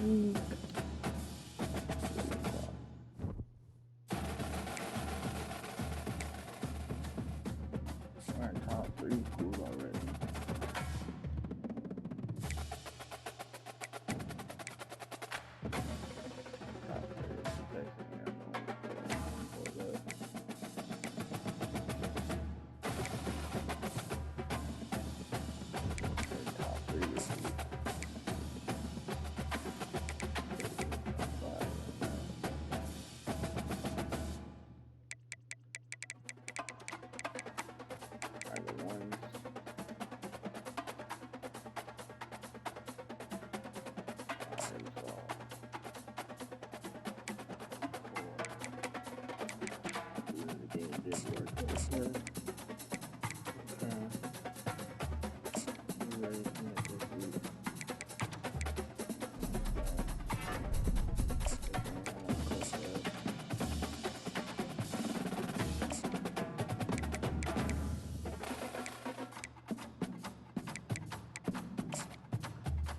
We're in top three schools already. Top three is Texas A&M. Top three this week. Top five right now. Tiger ones.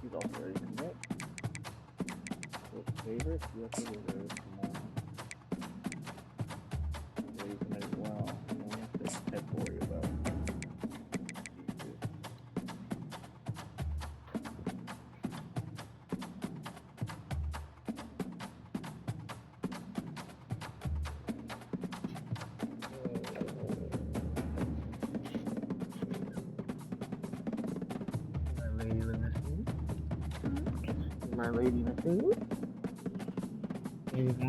He's also ready to commit. Favorite? Yes, it is. Come on. Ready to commit as well. You don't have to head worry about. My lady in the food. There you go.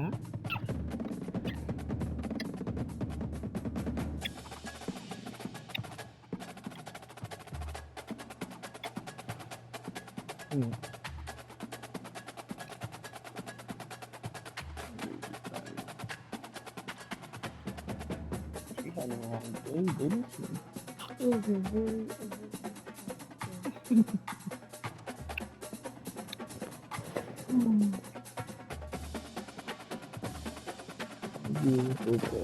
She had a long day, didn't she? It was a very beautiful day.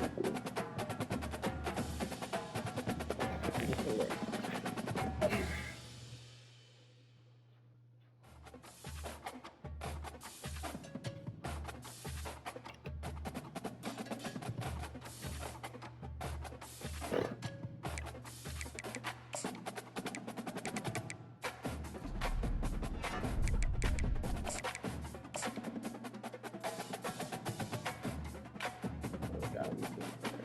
Gotta be good.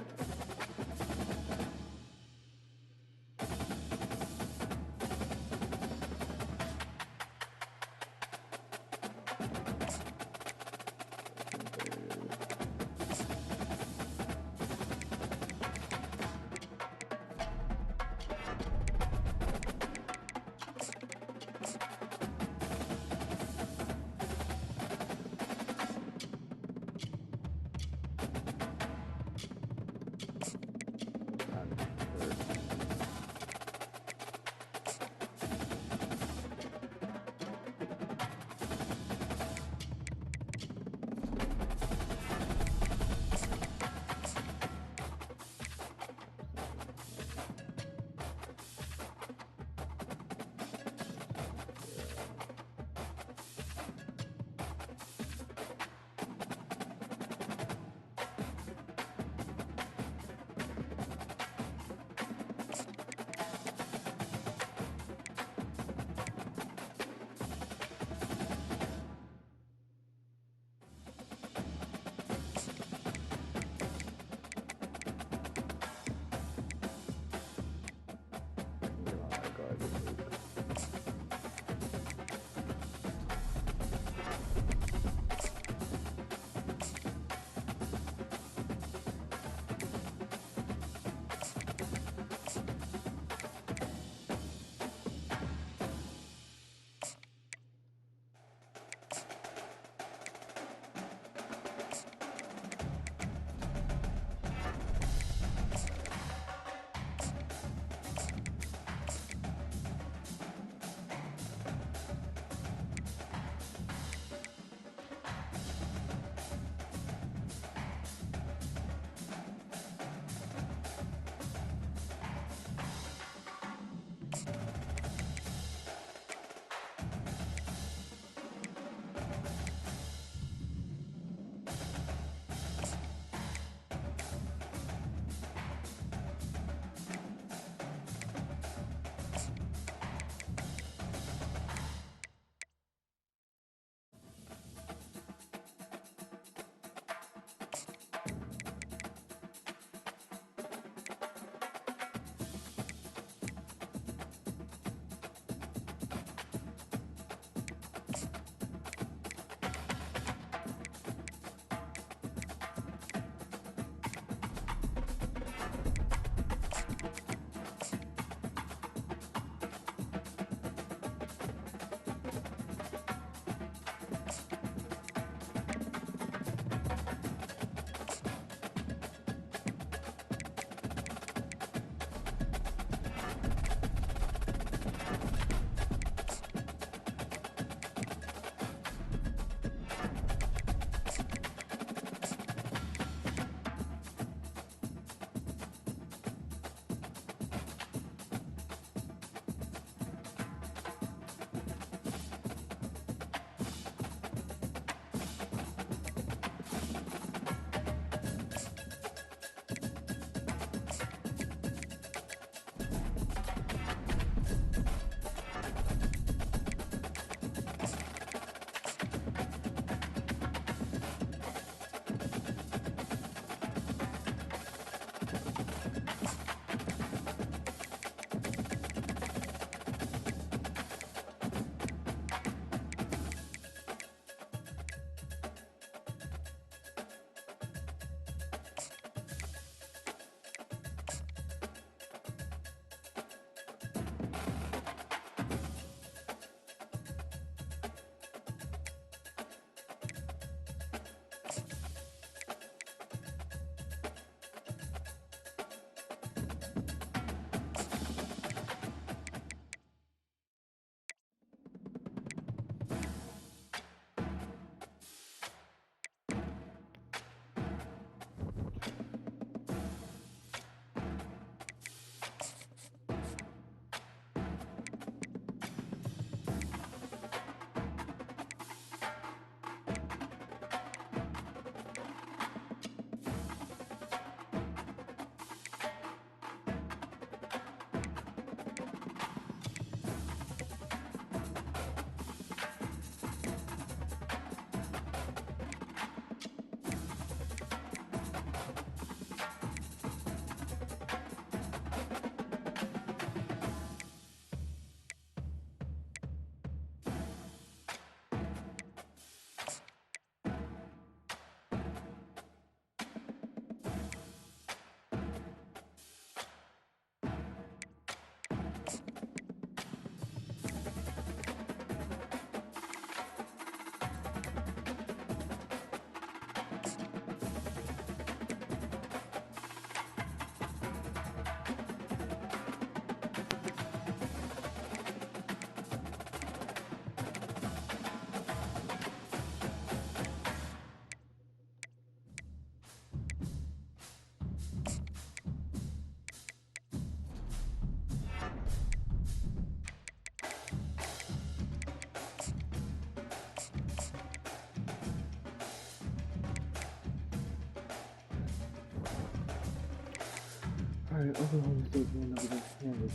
Alright, Oklahoma State going up against Kansas.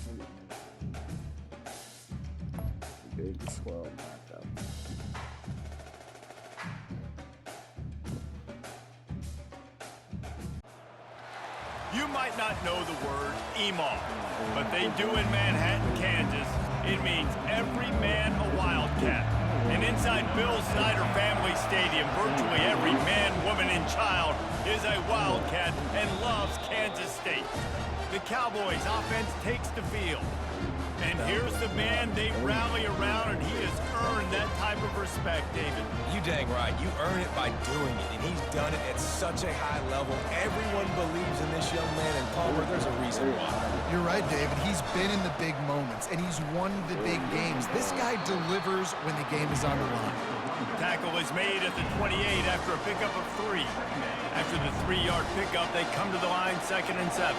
Big 12 matchup. You might not know the word EMAW, but they do in Manhattan, Kansas. It means every man a Wildcat. And inside Bill Snyder Family Stadium, virtually every man, woman, and child is a Wildcat and loves Kansas State. The Cowboys offense takes the field. And here's the man they rally around, and he has earned that type of respect, David. You dang right. You earn it by doing it, and he's done it at such a high level. Everyone believes in this young man, and Palmer, there's a reason why. You're right, David. He's been in the big moments, and he's won the big games. This guy delivers when the game is on the line. Tackle is made at the 28 after a pickup of 3. After the 3-yard pickup, they come to the line 2nd and 7.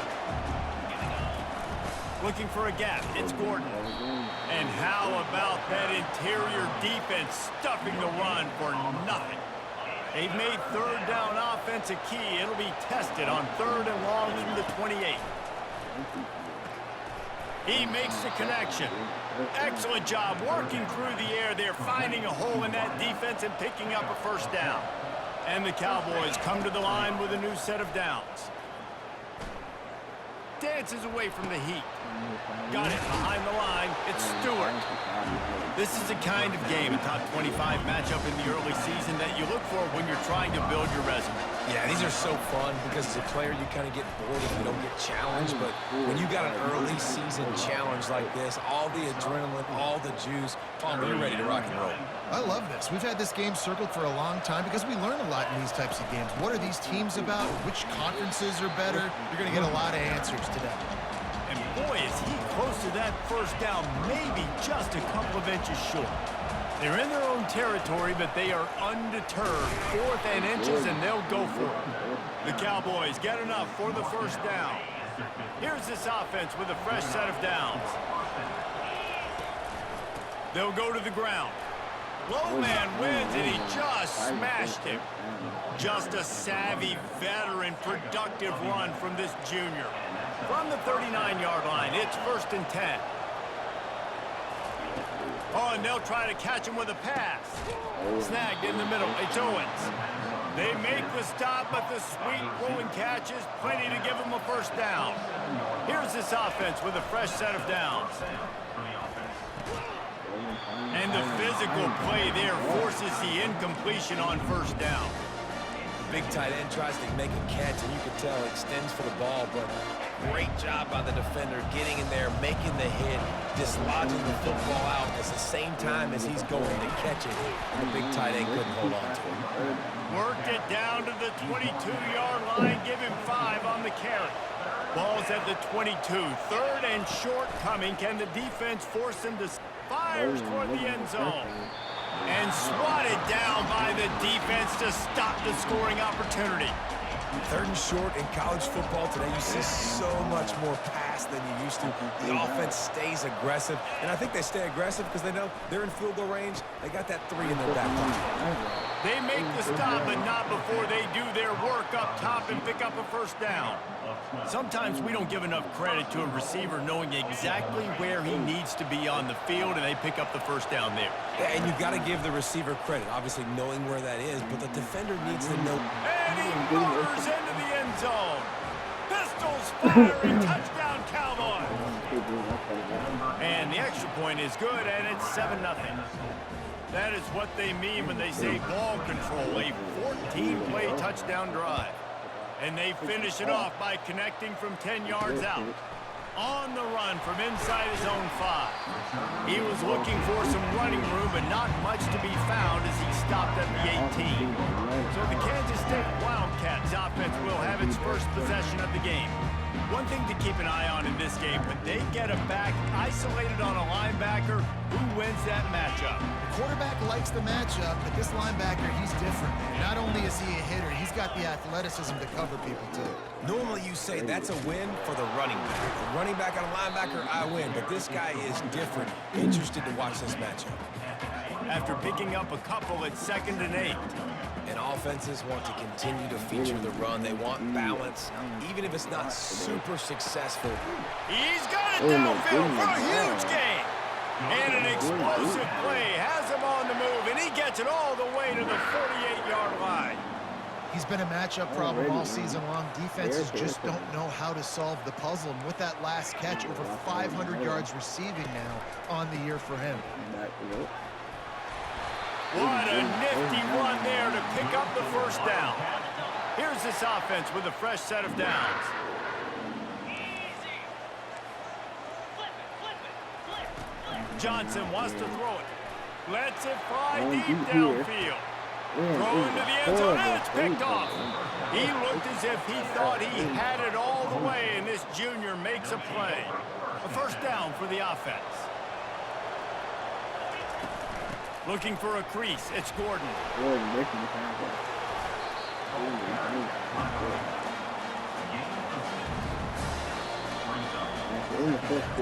Looking for a gap, it's Gordon. And how about that interior defense stuffing the run for nothing? They've made 3rd down offense a key. It'll be tested on 3rd and long from the 28. He makes the connection. Excellent job working through the air there, finding a hole in that defense and picking up a 1st down. And the Cowboys come to the line with a new set of downs. Dances away from the heat. Got it behind the line. It's Stewart. This is the kind of game, a top 25 matchup in the early season, that you look for when you're trying to build your resume. Yeah, these are so fun because as a player, you kind of get bored if you don't get challenged. But when you got an early season challenge like this, all the adrenaline, all the juice, Palmer, you're ready to rock and roll. I love this. We've had this game circled for a long time because we learn a lot in these types of games. What are these teams about? Which conferences are better? You're going to get a lot of answers today. And boy, is he close to that 1st down, maybe just a couple of inches short. They're in their own territory, but they are undeterred. 4th and inches, and they'll go for it. The Cowboys get enough for the 1st down. Here's this offense with a fresh set of downs. They'll go to the ground. Low man wins, and he just smashed him. Just a savvy, veteran, productive run from this junior. From the 39-yard line, it's 1st and 10. Oh, and they'll try to catch him with a pass. Snagged in the middle. It's Owens. They make the stop, but the sweet rolling catch is plenty to give them a 1st down. Here's this offense with a fresh set of downs. And the physical play there forces the incompletion on 1st down. Big tight end tries to make a catch, and you can tell extends for the ball, but great job by the defender getting in there, making the hit, dislodging the football out at the same time as he's going to catch it. And the big tight end couldn't hold on to it. Worked it down to the 22-yard line, give him 5 on the carry. Ball's at the 22, 3rd and short coming. Can the defense force him to fire toward the end zone? And swatted down by the defense to stop the scoring opportunity. 3rd and short in college football today, you see so much more pass than you used to. The offense stays aggressive, and I think they stay aggressive because they know they're in field goal range. They got that 3 in their back pocket. They make the stop, but not before they do their work up top and pick up a 1st down. Sometimes we don't give enough credit to a receiver knowing exactly where he needs to be on the field, and they pick up the 1st down there. Yeah, and you've got to give the receiver credit, obviously knowing where that is, but the defender needs to know. And he motors into the end zone. Pistols firing, touchdown Cowboys. And the extra point is good, and it's 7-0. That is what they mean when they say ball control, a 14-play touchdown drive. And they finish it off by connecting from 10 yards out. On the run from inside his own 5. He was looking for some running room, but not much to be found as he stopped at the 18. So the Kansas State Wildcats offense will have its first possession of the game. One thing to keep an eye on in this game, when they get a back isolated on a linebacker, who wins that matchup? The quarterback likes the matchup, but this linebacker, he's different. Not only is he a hitter, he's got the athleticism to cover people, too. Normally you say that's a win for the running back. The running back on a linebacker, I win, but this guy is different. Interested to watch this matchup. after picking up a couple at 2nd and 8. And offenses want to continue to feature the run. They want balance, even if it's not super successful. He's got it downfield for a huge gain. And an explosive play has him on the move, and he gets it all the way to the 48-yard line. He's been a matchup problem all season long. Defenses just don't know how to solve the puzzle. And with that last catch, over 500 yards receiving now on the year for him. What a nifty run there to pick up the first down. Here's this offense with a fresh set of downs. Johnson wants to throw it. Lets it fly deep downfield. Throw into the end zone, and it's picked off. He looked as if he thought he had it all the way, and this junior makes a play. A first down for the offense. Looking for a crease, it's Gordon.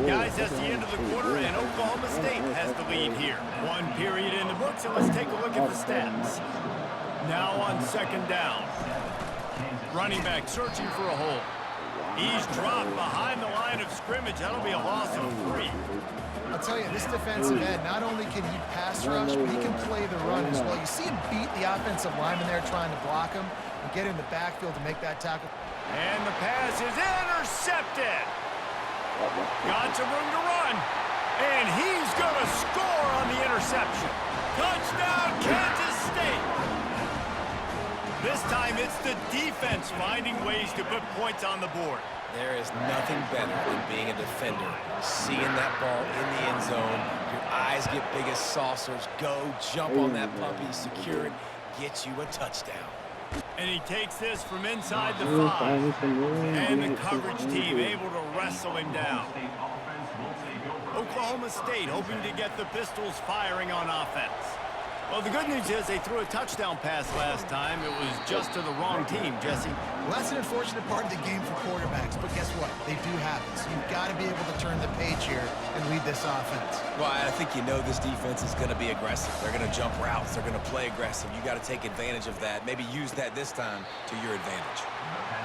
Guys, that's the end of the quarter, and Oklahoma State has the lead here. 1 period in the books, and let's take a look at the stats. Now on 2nd down. Running back searching for a hole. He's dropped behind the line of scrimmage. That'll be a loss of 3. I'll tell you, this defensive end, not only can he pass rush, but he can play the run as well. You see him beat the offensive lineman there trying to block him and get in the backfield to make that tackle. And the pass is intercepted. Got some room to run. And he's going to score on the interception. Touchdown, Kansas State. This time it's the defense finding ways to put points on the board. There is nothing better than being a defender. Seeing that ball in the end zone, your eyes get big as saucers. Go, jump on that puppy, secure it, get you a touchdown. And he takes this from inside the 5. And the coverage team able to wrestle him down. Oklahoma State hoping to get the Pistols firing on offense. Well, the good news is they threw a touchdown pass last time. It was just to the wrong team, Jesse. Well, that's an unfortunate part of the game for quarterbacks, but guess what? They do happen. So you've got to be able to turn the page here and lead this offense. Well, I think you know this defense is going to be aggressive. They're going to jump routes. They're going to play aggressive. You got to take advantage of that. Maybe use that this time to your advantage.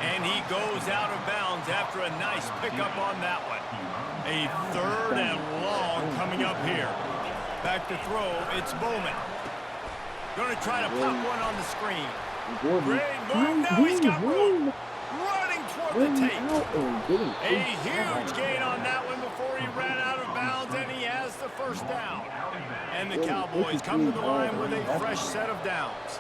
And he goes out of bounds after a nice pickup on that one. A 3rd and long coming up here. Back to throw, it's Bowman. Going to try to pop one on the screen. Great move, now he's got room. Running toward the tape. A huge gain on that one before he ran out of bounds, and he has the first down. And the Cowboys come to the line with a fresh set of downs.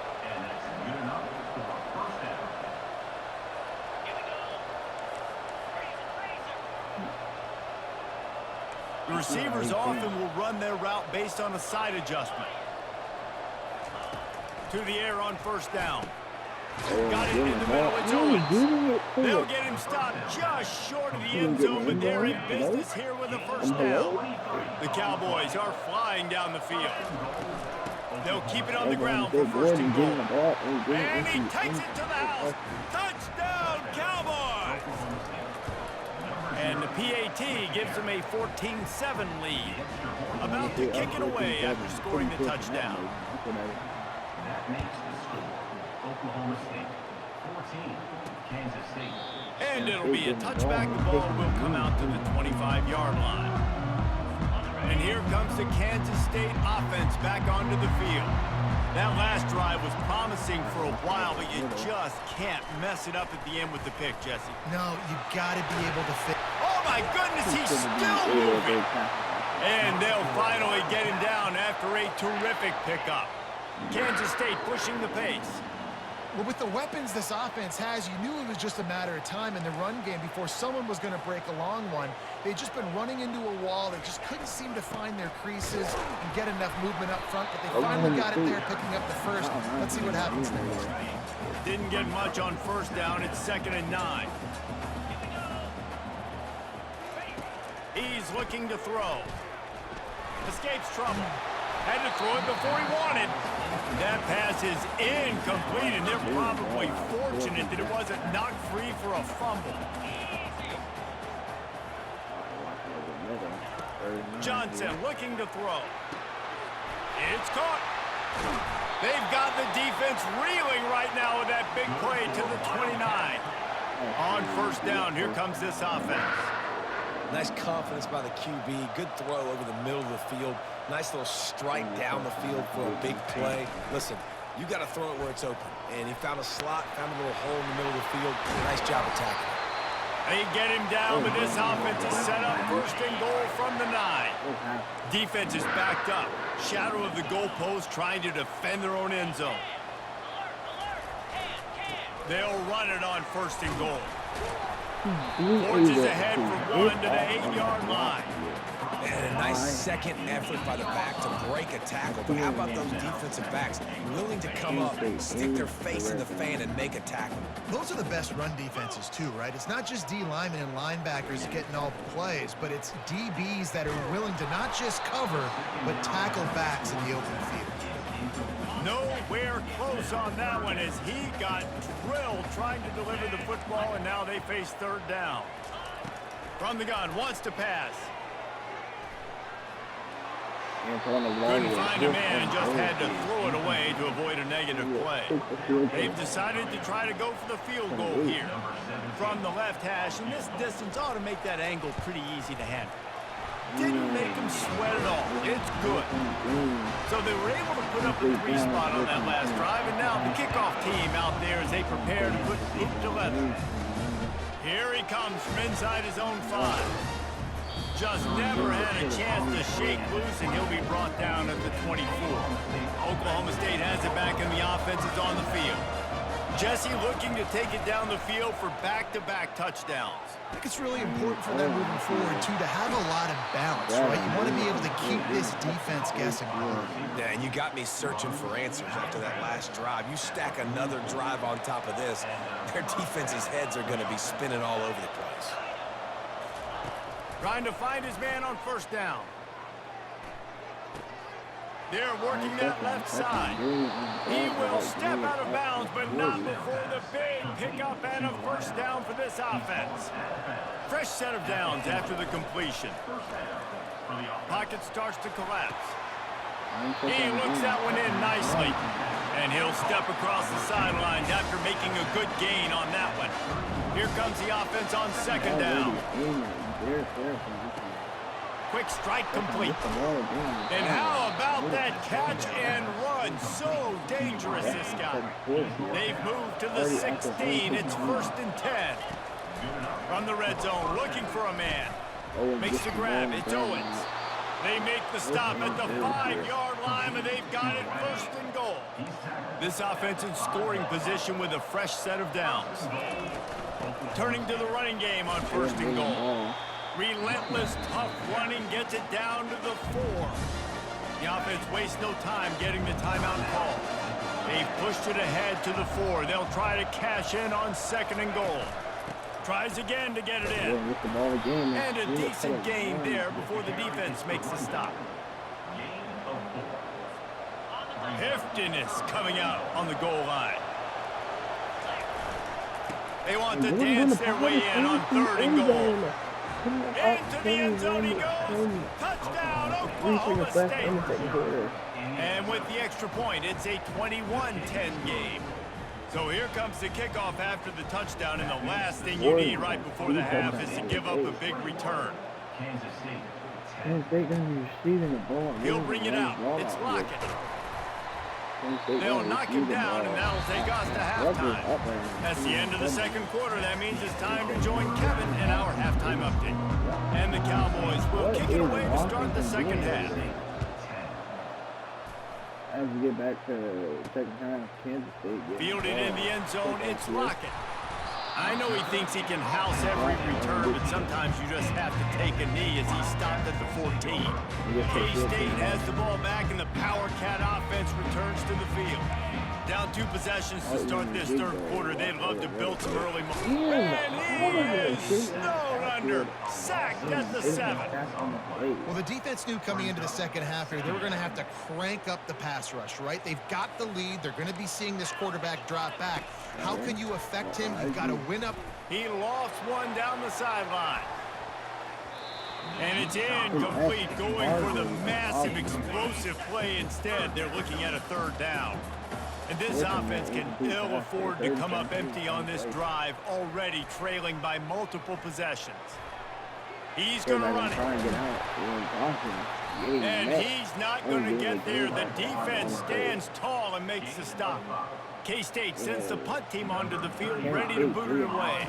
The receivers often will run their route based on a side adjustment. To the air on first down. Got it in the middle, it's Owens. They'll get him stopped just short of the end zone, but they're in business here with a first down. The Cowboys are flying down the field. They'll keep it on the ground for 1st and goal. And he takes it to the house. Touchdown, Cowboys! And the PAT gives them a 14-7 lead. About to kick it away after scoring the touchdown. Oklahoma State 14, Kansas State. And it'll be a touchback. The ball will come out to the 25-yard line. And here comes the Kansas State offense back onto the field. That last drive was promising for a while, but you just can't mess it up at the end with the pick, Jesse. No, you got to be able to fit. Oh, my goodness, he's still moving. And they'll finally get him down after a terrific pickup. Kansas State pushing the pace. Well, with the weapons this offense has, you knew it was just a matter of time in the run game before someone was going to break a long one. They'd just been running into a wall. They just couldn't seem to find their creases and get enough movement up front, but they finally got it there, picking up the first. Let's see what happens next. Didn't get much on first down. It's 2nd and 9. He's looking to throw. Escapes trouble. Had to throw it before he wanted. That pass is incomplete, and they're probably fortunate that it wasn't knocked free for a fumble. Johnson looking to throw. It's caught. They've got the defense reeling right now with that big play to the 29. On first down, here comes this offense. Nice confidence by the QB. Good throw over the middle of the field. Nice little strike down the field for a big play. Listen, you got to throw it where it's open. And he found a slot, found a little hole in the middle of the field. Nice job attacking. They get him down, but this offense is set up first and goal from the 9. Defense is backed up. Shadow of the goalpost trying to defend their own end zone. They'll run it on first and goal. Forges ahead for 1 to the 8-yard line. And a nice second effort by the back to break a tackle. But how about those defensive backs willing to come up, stick their face in the fan, and make a tackle? Those are the best run defenses too, right? It's not just D linemen and linebackers getting all the plays, but it's DBs that are willing to not just cover, but tackle backs in the open field. Nowhere close on that one as he got drilled trying to deliver the football, and now they face third down. From the gun, wants to pass. Couldn't find a man and just had to throw it away to avoid a negative play. They've decided to try to go for the field goal here. From the left hash, and this distance ought to make that angle pretty easy to handle. Didn't make them sweat at all. It's good. So they were able to put up a 3 spot on that last drive, and now the kickoff team out there as they prepare to put boot to leather. Here he comes from inside his own 5. Just never had a chance to shake loose, and he'll be brought down at the 24. Oklahoma State has it back, and the offense is on the field. Jesse looking to take it down the field for back-to-back touchdowns. I think it's really important for them moving forward, too, to have a lot of balance, right? You want to be able to keep this defense guessing. Yeah, and you got me searching for answers after that last drive. You stack another drive on top of this, their defense's heads are going to be spinning all over the place. Trying to find his man on first down. They're working that left side. He will step out of bounds, but not before the big pickup and a first down for this offense. Fresh set of downs after the completion. Pocket starts to collapse. He looks that one in nicely. And he'll step across the sidelines after making a good gain on that one. Here comes the offense on second down. Quick strike complete. And how about that catch and run? So dangerous, this guy. They've moved to the 16. It's 1st and 10. From the red zone, looking for a man. Makes the grab. It's Owens. They make the stop at the 5-yard line, and they've got it 1st and goal. This offense in scoring position with a fresh set of downs. Turning to the running game on 1st and goal. Relentless, tough running gets it down to the 4. The offense wastes no time getting the timeout call. They've pushed it ahead to the 4. They'll try to cash in on 2nd and goal. Tries again to get it in. And a decent gain there before the defense makes the stop. Heftiness coming out on the goal line. They want to dance their way in on 3rd and goal. Into the end zone he goes. Touchdown, Oklahoma State. And with the extra point, it's a 21-10 game. So here comes the kickoff after the touchdown, and the last thing you need right before the half is to give up a big return. He'll bring it out. It's Lockett. They'll knock him down, and that'll take us to halftime. That's the end of the second quarter. That means it's time to join Kevin in our halftime update. And the Cowboys will kick it away to start the second half. As we get back to the second half, Kansas State. Fielded in the end zone, it's Lockett. I know he thinks he can house every return, but sometimes you just have to take a knee as he stopped at the 14. K-State has the ball back, and the Power Cat offense returns to the field. Down 2 possessions to start this third quarter. They'd love to build some early momentum. And he is snowed under. Sacked at the 7. Well, the defense knew coming into the second half here, they were going to have to crank up the pass rush, right? They've got the lead. They're going to be seeing this quarterback drop back. How can you affect him? You've got to win up. He lofts one down the sideline. And it's incomplete, going for the massive explosive play instead. They're looking at a third down. And this offense can ill afford to come up empty on this drive, already trailing by multiple possessions. He's going to run it. And he's not going to get there. The defense stands tall and makes the stop. K-State sends the punt team onto the field, ready to boot it away.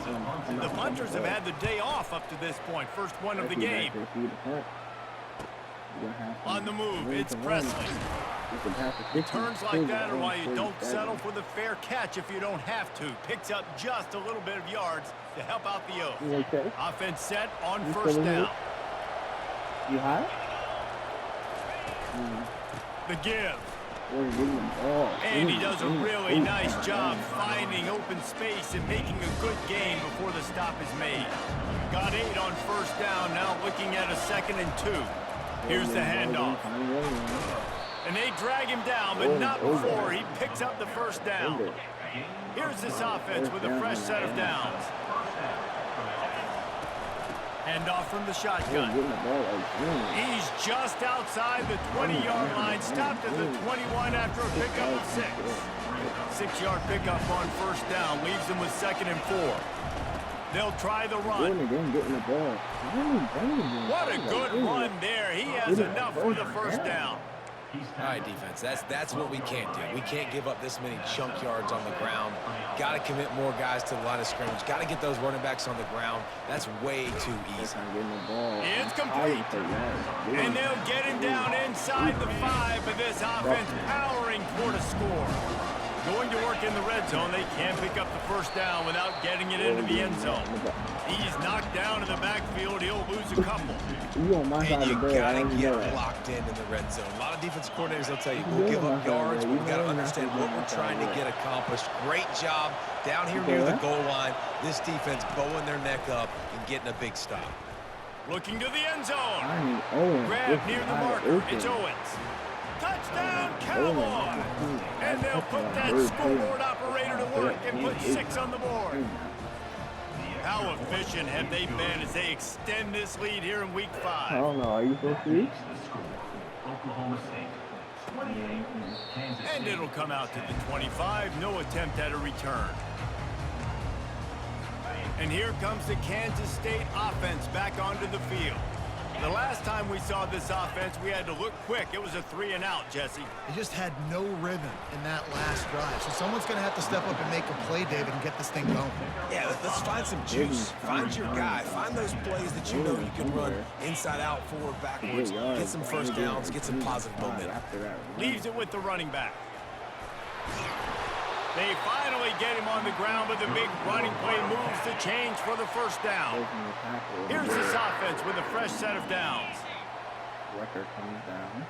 The punters have had the day off up to this point. First one of the game. On the move, it's Presley. Turns like that are why you don't settle for the fair catch if you don't have to. Picks up just a little bit of yards to help out the Oaks. Offense set on first down. You high? The give. And he does a really nice job finding open space and making a good gain before the stop is made. Got 8 on first down, now looking at a 2nd and 2. Here's the handoff. And they drag him down, but not before he picks up the first down. Here's this offense with a fresh set of downs. Handoff from the shotgun. He's just outside the 20-yard line, stopped at the 21 after a pickup of 6. 6-yard pickup on first down, leaves them with 2nd and 4. They'll try the run. What a good run there. He has enough for the first down. All right, defense, that's what we can't do. We can't give up this many chunk yards on the ground. Got to commit more guys to the line of scrimmage. Got to get those running backs on the ground. That's way too easy. It's complete. And they'll get him down inside the 5, but this offense powering toward a score. Going to work in the red zone, they can't pick up the first down without getting it into the end zone. He's knocked down in the backfield. He'll lose a couple. And you gotta get locked in the red zone. A lot of defense coordinators will tell you, we'll give up yards, but we've got to understand what we're trying to get accomplished. Great job down here near the goal line. This defense bowing their neck up and getting a big stop. Looking to the end zone. Grab near the marker. It's Owens. Touchdown, Cowboys! And they'll put that scoreboard operator to work and put 6 on the board. How efficient have they been as they extend this lead here in Week 5? I don't know. Are you supposed to be? Oklahoma State, 28, Kansas State. And it'll come out to the 25. No attempt at a return. And here comes the Kansas State offense back onto the field. The last time we saw this offense, we had to look quick. It was a 3-and-out, Jesse. They just had no rhythm in that last drive. So someone's going to have to step up and make a play, David, and get this thing going. Yeah, let's find some juice. Find your guy. Find those plays that you know you can run inside out, forward, backwards. Get some first downs. Get some positive momentum. Leaves it with the running back. They finally get him on the ground, but the big running play moves the change for the first down. Here's this offense with a fresh set of downs. Record comes down.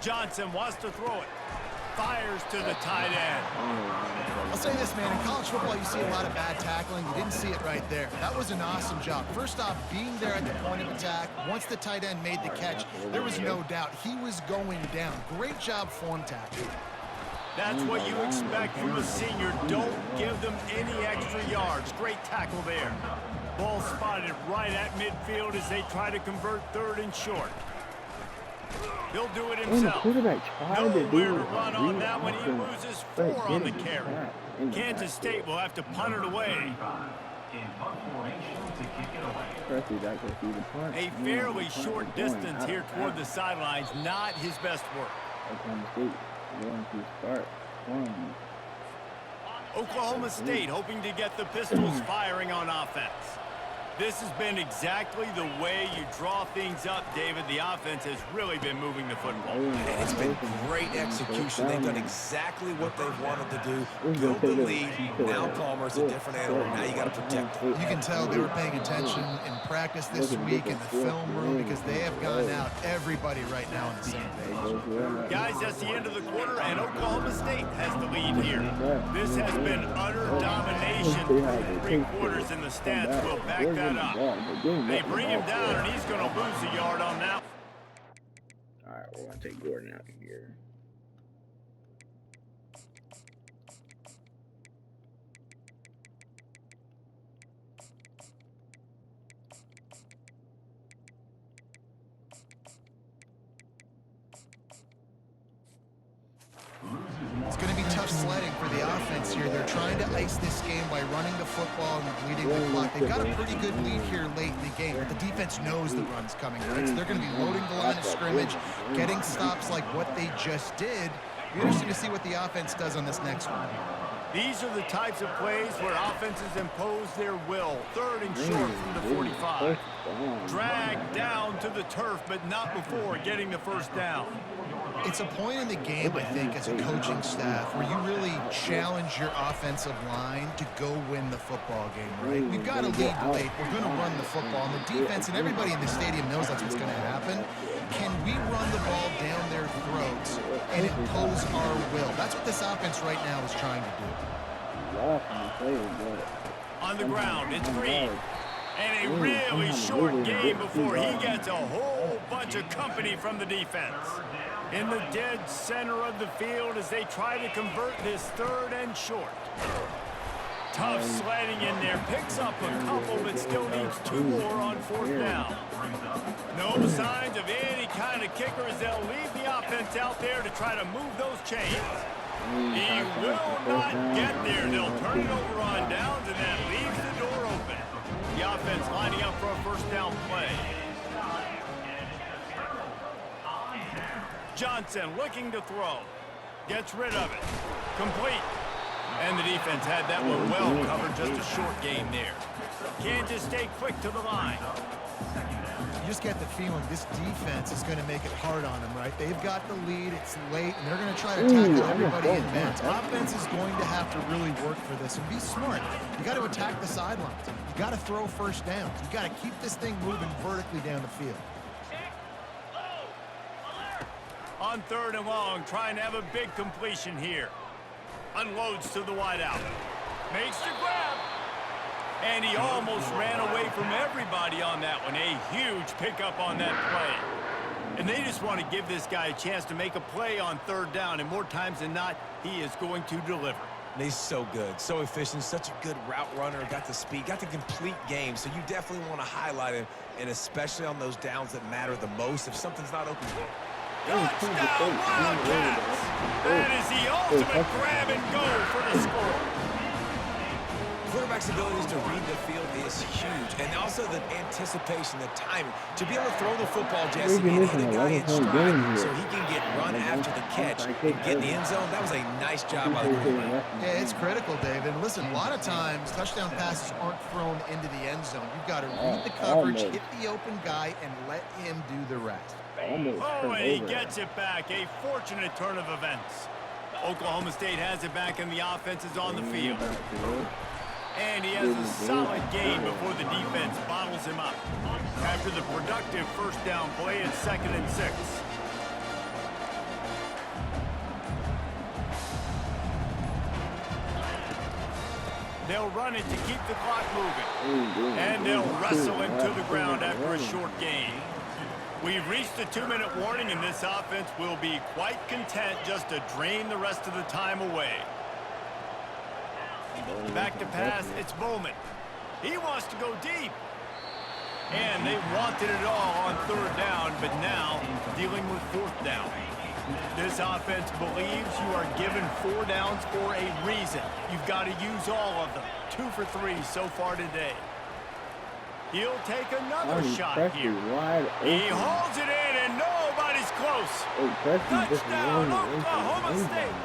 Johnson wants to throw it. Fires to the tight end. I'll say this, man. In college football, you see a lot of bad tackling. You didn't see it right there. That was an awesome job. First off, being there at the point of attack. Once the tight end made the catch, there was no doubt he was going down. Great job form tackling. That's what you expect from a senior. Don't give them any extra yards. Great tackle there. Ball spotted right at midfield as they try to convert 3rd and short. He'll do it himself. Nowhere to run on that one. He loses 4 on the carry. Kansas State will have to punt it away. A fairly short distance here toward the sidelines. Not his best work. Oklahoma State hoping to get the Pistols firing on offense. This has been exactly the way you draw things up, David. The offense has really been moving the football. And it's been great execution. They've done exactly what they've wanted to do. Build the lead. Now Palmer's a different animal. Now you got to protect him. You can tell they were paying attention in practice this week in the film room because they have gone out everybody right now on the same page. Guys, that's the end of the quarter, and Oklahoma State has the lead here. This has been utter domination for 3 quarters, and the stats will back that up. They bring him down, and he's going to lose a yard on that. All right, we're going to take Gordon out of here. defense here. They're trying to ice this game by running the football and bleeding the clock. They've got a pretty good lead here late in the game, but the defense knows the run's coming, right? So they're going to be loading the line of scrimmage, getting stops like what they just did. Be interesting to see what the offense does on this next one. These are the types of plays where offenses impose their will. 3rd and short from the 45. Dragged down to the turf, but not before getting the first down. It's a point in the game, I think, as a coaching staff, where you really challenge your offensive line to go win the football game, right? We've got a lead late. We're going to run the football. And the defense and everybody in the stadium knows that's what's going to happen. Can we run the ball down their throats and impose our will? That's what this offense right now is trying to do. On the ground, it's Green. And a really short game before he gets a whole bunch of company from the defense. In the dead center of the field as they try to convert this 3rd and short. Tough sledding in there, picks up a couple, but still needs 2 more on 4th down. No signs of any kind of kicker as they'll leave the offense out there to try to move those chains. He will not get there. They'll turn it over on downs, and that leaves the door open. The offense lining up for a 1st down play. Johnson looking to throw. Gets rid of it. Complete. And the defense had that one well covered. Just a short game there. Kansas stay quick to the line. You just get the feeling this defense is going to make it hard on them, right? They've got the lead. It's late, and they're going to try to tackle everybody in bounds. Offense is going to have to really work for this and be smart. You got to attack the sidelines. You got to throw 1st downs. You got to keep this thing moving vertically down the field. On 3rd and long, trying to have a big completion here. Unloads to the wideout. Makes the grab. And he almost ran away from everybody on that one. A huge pickup on that play. And they just want to give this guy a chance to make a play on 3rd down. And more times than not, he is going to deliver. He's so good, so efficient, such a good route runner, got the speed, got the complete game. So you definitely want to highlight him, and especially on those downs that matter the most if something's not open. Touchdown, Wildcats! That is the ultimate grab and go for the score. Quarterback's abilities to read the field is huge, and also the anticipation, the timing. To be able to throw the football, Jesse, and hit a guy in stride so he can get run after the catch and get in the end zone, that was a nice job by the quarterback. Yeah, it's critical, David. And listen, a lot of times, touchdown passes aren't thrown into the end zone. You've got to read the coverage, hit the open guy, and let him do the rest. Oh, and he gets it back. A fortunate turn of events. Oklahoma State has it back, and the offense is on the field. And he has a solid gain before the defense bottles him up. After the productive 1st down play, it's 2nd and 6. They'll run it to keep the clock moving. And they'll wrestle him to the ground after a short gain. We've reached the 2-minute warning, and this offense will be quite content just to drain the rest of the time away. Back to pass, it's Bowman. He wants to go deep. And they wanted it all on 3rd down, but now dealing with 4th down. This offense believes you are given 4 downs for a reason. You've got to use all of them. 2 for 3 so far today. He'll take another shot here. He holds it in, and nobody's close. Touchdown, Oklahoma State.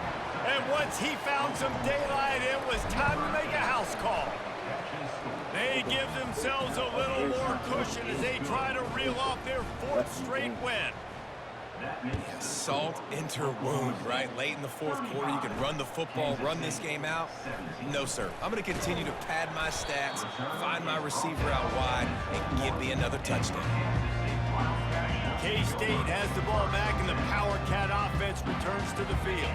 And once he found some daylight, it was time to make a house call. They give themselves a little more cushion as they try to reel off their 4th straight win. Yeah, salt into wound, right? Late in the 4th quarter, you can run the football, run this game out. No, sir. I'm going to continue to pad my stats, find my receiver out wide, and give me another touchdown. K-State has the ball back, and the Power Cat offense returns to the field.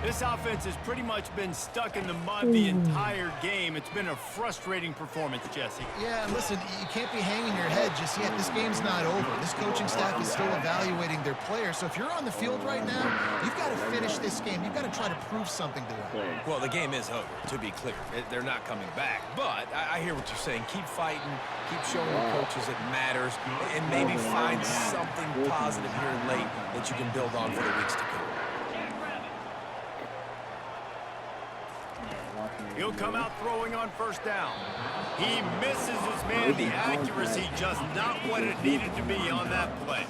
This offense has pretty much been stuck in the mud the entire game. It's been a frustrating performance, Jesse. Yeah, and listen, you can't be hanging your head just yet. This game's not over. This coaching staff is still evaluating their players. So if you're on the field right now, you've got to finish this game. You've got to try to prove something to them. Well, the game is over, to be clear. They're not coming back. But I hear what you're saying. Keep fighting. Keep showing your coaches it matters. And maybe find something positive here late that you can build on for the weeks to come. He'll come out throwing on first down. He misses his man. The accuracy just not what it needed to be on that play.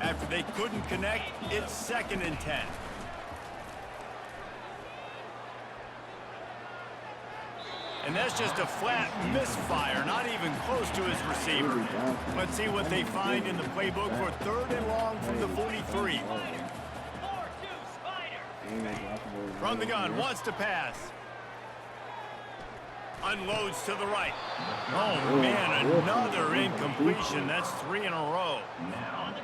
After they couldn't connect, it's 2nd and 10. And that's just a flat misfire, not even close to his receiver. Let's see what they find in the playbook for 3rd and long from the 43. From the gun, wants to pass. Unloads to the right. Oh, man, another incompletion. That's 3 in a row.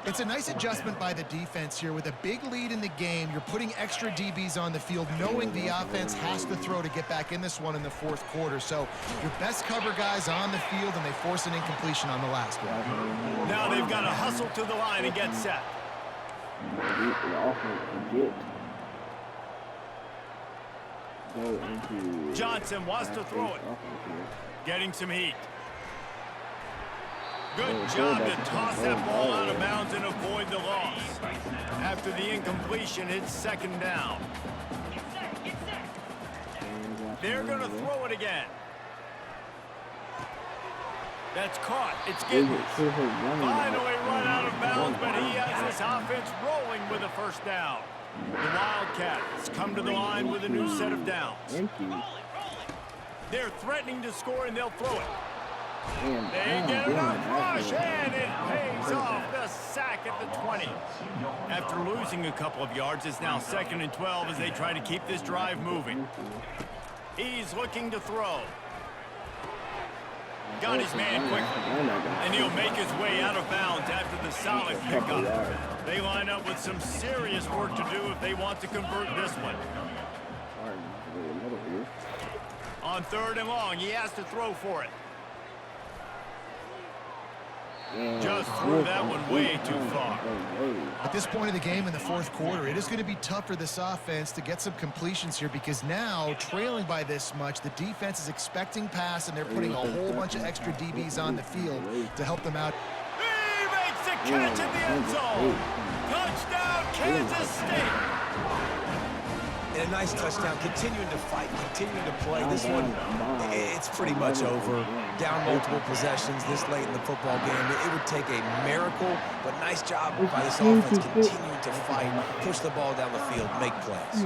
It's a nice adjustment by the defense here. With a big lead in the game, you're putting extra DBs on the field, knowing the offense has to throw to get back in this one in the 4th quarter. So your best cover guys on the field, and they force an incompletion on the last one. Now they've got to hustle to the line and get set. Johnson wants to throw it. Getting some heat. Good job to toss that ball out of bounds and avoid the loss. After the incompletion, it's 2nd down. They're going to throw it again. That's caught. It's Giddens. Finally run out of bounds, but he has this offense rolling with a 1st down. The Wildcats come to the line with a new set of downs. They're threatening to score, and they'll throw it. They get enough rush, and it pays off. The sack at the 20. After losing a couple of yards, it's now 2nd and 12 as they try to keep this drive moving. He's looking to throw. Got his man quickly, and he'll make his way out of bounds after the solid pickup. They line up with some serious work to do if they want to convert this one. On 3rd and long, he has to throw for it. Just threw that one way too far. At this point of the game in the 4th quarter, it is going to be tough for this offense to get some completions here, because now, trailing by this much, the defense is expecting pass, and they're putting a whole bunch of extra DBs on the field to help them out. He makes the catch in the end zone. Touchdown, Kansas State. And a nice touchdown, continuing to fight, continuing to play. This one, it's pretty much over. Down multiple possessions this late in the football game. It would take a miracle, but nice job by this offense continuing to fight, push the ball down the field, make plays.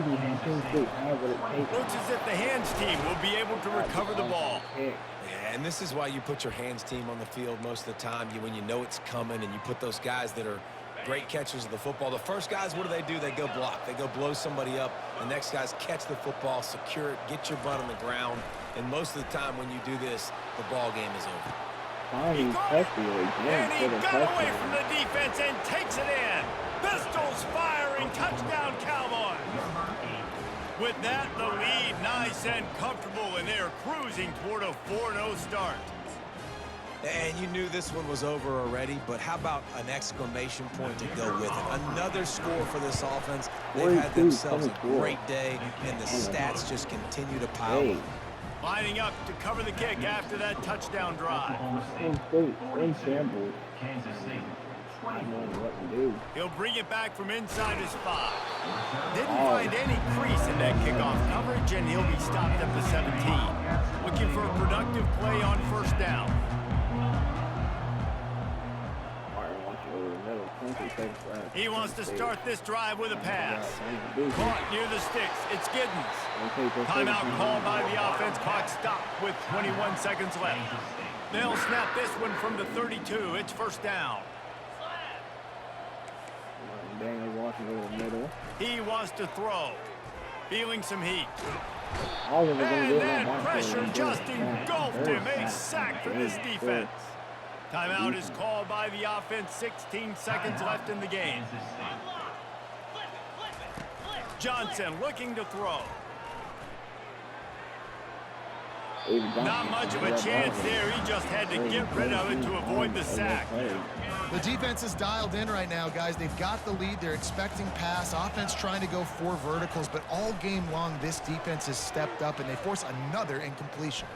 Looks as if the hands team will be able to recover the ball. Yeah, and this is why you put your hands team on the field most of the time. When you know it's coming, and you put those guys that are great catchers of the football. The first guys, what do? They go block. They go blow somebody up. The next guys catch the football, secure it, get your butt on the ground. And most of the time when you do this, the ball game is over. He got away from the defense and takes it in. Pistols firing, touchdown Cowboys. With that, the lead nice and comfortable, and they're cruising toward a 4-0 start. And you knew this one was over already, but how about an exclamation point to go with it? Another score for this offense. They've had themselves a great day, and the stats just continue to pile up. Lining up to cover the kick after that touchdown drive. Kansas State. He'll bring it back from inside his 5. Didn't find any crease in that kickoff coverage, and he'll be stopped at the 17. Looking for a productive play on 1st down. He wants to start this drive with a pass. Caught near the sticks. It's Giddens. Timeout called by the offense. Clock stopped with 21 seconds left. They'll snap this one from the 32. It's 1st down. He wants to throw. Feeling some heat. And that pressure just engulfed him. A sack for this defense. Timeout is called by the offense. 16 seconds left in the game. Johnson looking to throw. Not much of a chance there. He just had to get rid of it to avoid the sack. The defense is dialed in right now, guys. They've got the lead. They're expecting pass. Offense trying to go 4 verticals, but all game long, this defense has stepped up, and they force another incompletion.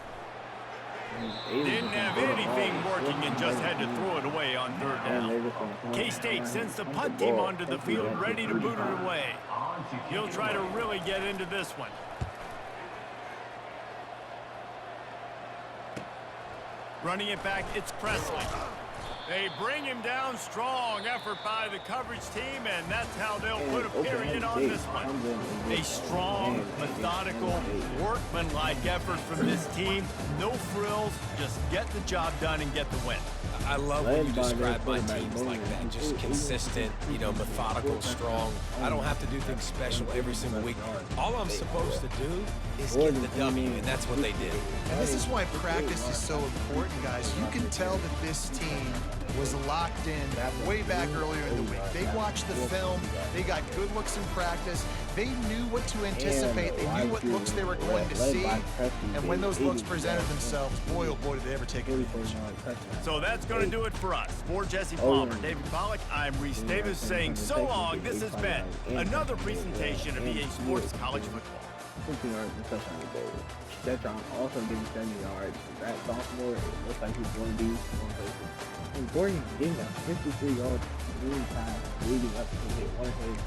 Didn't have anything working and just had to throw it away on 3rd down. K-State sends the punt team onto the field, ready to boot it away. He'll try to really get into this one. Running it back, it's Presley. They bring him down. Strong effort by the coverage team, and that's how they'll put a period on this one. A strong, methodical, workmanlike effort from this team. No frills, just get the job done and get the win. I love when you describe my teams like that. Just consistent, you know, methodical, strong. I don't have to do things special every single week. All I'm supposed to do is get the W, and that's what they did. And this is why practice is so important, guys. You can tell that this team was locked in way back earlier in the week. They watched the film. They got good looks in practice. They knew what to anticipate. They knew what looks they were going to see. And when those looks presented themselves, boy, oh boy, did they ever take advantage. So that's going to do it for us. For Jesse Palmer, David Pollack, I'm Reese Davis saying so long. This has been another presentation of EA Sports College Football. 15 yards and touchdown today. Stetron also getting 70 yards. That sophomore, it looks like he's going to be one person. And Gordon getting a 53 yards really time leading up to hit one of his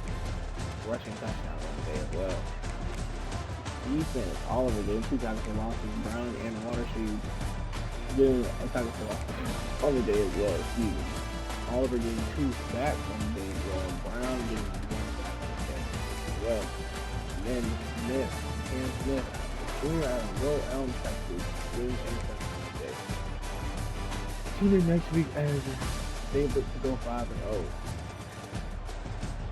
rushing touchdowns on the day as well. Defense, Oliver getting 2 tackles for losses. Brown and Watershoe getting a tackle for losses on the day as well. Excuse me. Oliver getting 2 sacks on the day as well. Brown getting 1 sack on the day as well. And then Cam Smith, junior out of Royal Elm, Texas, getting interception on the day. Tune in next week as they look to go 5-0.